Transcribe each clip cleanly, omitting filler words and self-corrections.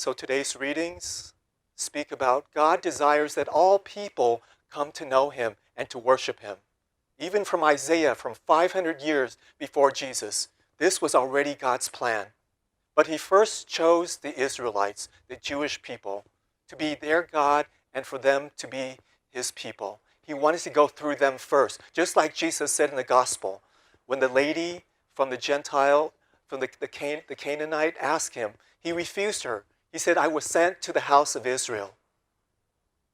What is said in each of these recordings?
So today's readings speak about God desires that all people come to know him and to worship him. Even from Isaiah, from 500 years before Jesus, this was already God's plan. But he first chose the Israelites, the Jewish people, to be their God and for them to be his people. He wanted to go through them first, just like Jesus said in the gospel. When the lady from the Gentile, from the Canaanite asked him, he refused her. He said, I was sent to the house of Israel.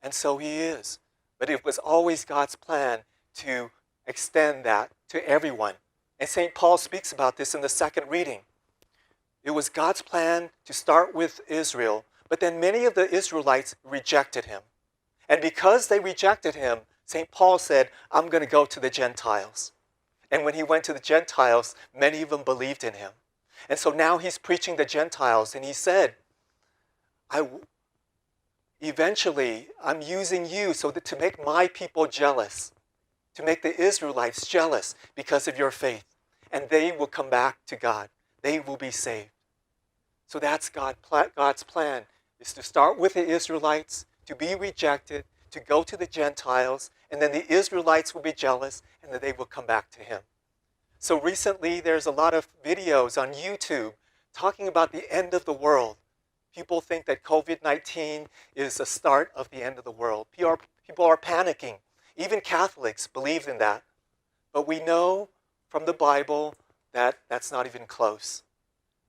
And so he is. But it was always God's plan to extend that to everyone. And St. Paul speaks about this in the second reading. It was God's plan to start with Israel, but then many of the Israelites rejected him. And because they rejected him, St. Paul said, I'm going to go to the Gentiles. And when he went to the Gentiles, many of them believed in him. And so now he's preaching the Gentiles, and he said, eventually, I'm using you so that to make my people jealous, to make the Israelites jealous because of your faith. And they will come back to God. They will be saved. So that's God's plan, is to start with the Israelites, to be rejected, to go to the Gentiles, and then the Israelites will be jealous, and then they will come back to him. So recently, there's a lot of videos on YouTube talking about the end of the world. People think that COVID-19 is the start of the end of the world. People are panicking. Even Catholics believe in that. But we know from the Bible that that's not even close.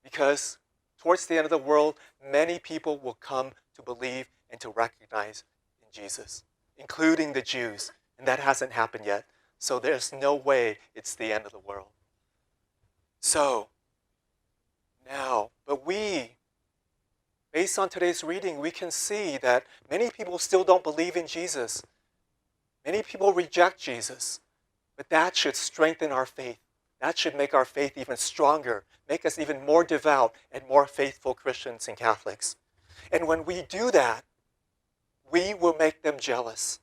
Because towards the end of the world, many people will come to believe and to recognize in Jesus, including the Jews. And that hasn't happened yet. So there's no way it's the end of the world. So, now, but based on today's reading, we can see that many people still don't believe in Jesus. Many people reject Jesus. But that should strengthen our faith. That should make our faith even stronger, make us even more devout and more faithful Christians and Catholics. And when we do that, we will make them jealous.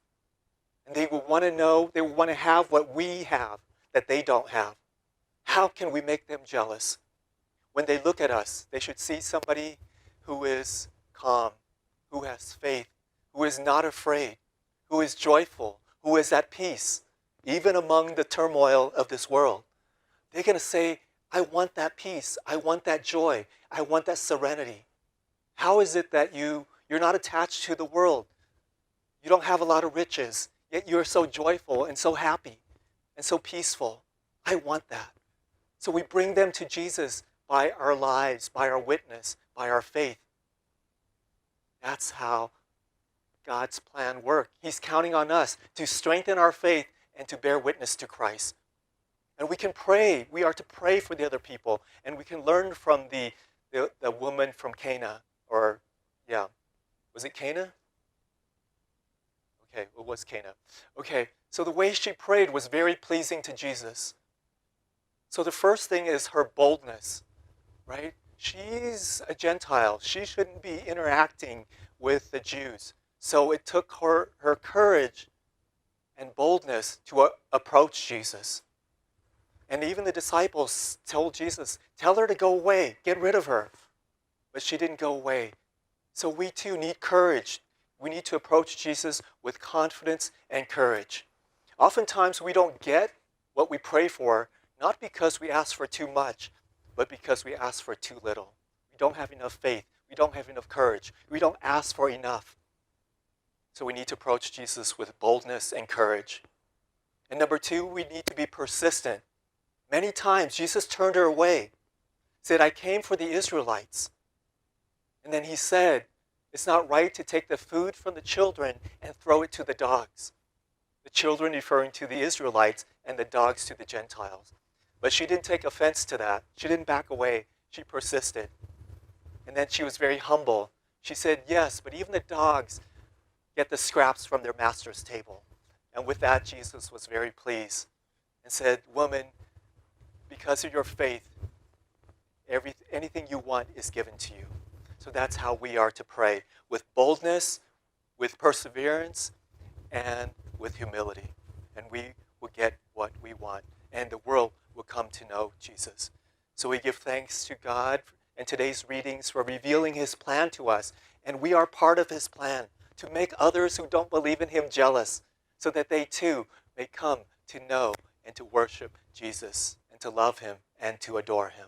And they will want to know, they will want to have what we have that they don't have. How can we make them jealous? When they look at us, they should see somebody who is calm, who has faith, who is not afraid, who is joyful, who is at peace, even among the turmoil of this world. They're going to say, I want that peace. I want that joy. I want that serenity. How is it that you're not attached to the world? You don't have a lot of riches, yet you're so joyful and so happy and so peaceful. I want that. So we bring them to Jesus by our lives, by our witness, by our faith. That's how God's plan works. He's counting on us to strengthen our faith and to bear witness to Christ. And we can pray. We are to pray for the other people. And we can learn from the woman from Cana. Was it Cana? Okay, it was Cana. Okay, so the way she prayed was very pleasing to Jesus. So the first thing is her boldness, right? She's a Gentile. She shouldn't be interacting with the Jews. So it took her courage and boldness to approach Jesus. And even the disciples told Jesus, tell her to go away, get rid of her. But she didn't go away. So we too need courage. We need to approach Jesus with confidence and courage. Oftentimes we don't get what we pray for, not because we ask for too much, but because we ask for too little. We don't have enough faith. We don't have enough courage. We don't ask for enough. So we need to approach Jesus with boldness and courage. And number two, we need to be persistent. Many times Jesus turned her away, said, I came for the Israelites. And then he said, it's not right to take the food from the children and throw it to the dogs. The children referring to the Israelites and the dogs to the Gentiles. But she didn't take offense to that. She didn't back away. She persisted. And then she was very humble. She said, yes, but even the dogs get the scraps from their master's table. And with that, Jesus was very pleased and said, woman, because of your faith, anything you want is given to you. So that's how we are to pray, with boldness, with perseverance, and with humility. And we will get what we want, and the world will come to know Jesus. So we give thanks to God and today's readings for revealing his plan to us. And we are part of his plan to make others who don't believe in him jealous, so that they too may come to know and to worship Jesus and to love him and to adore him.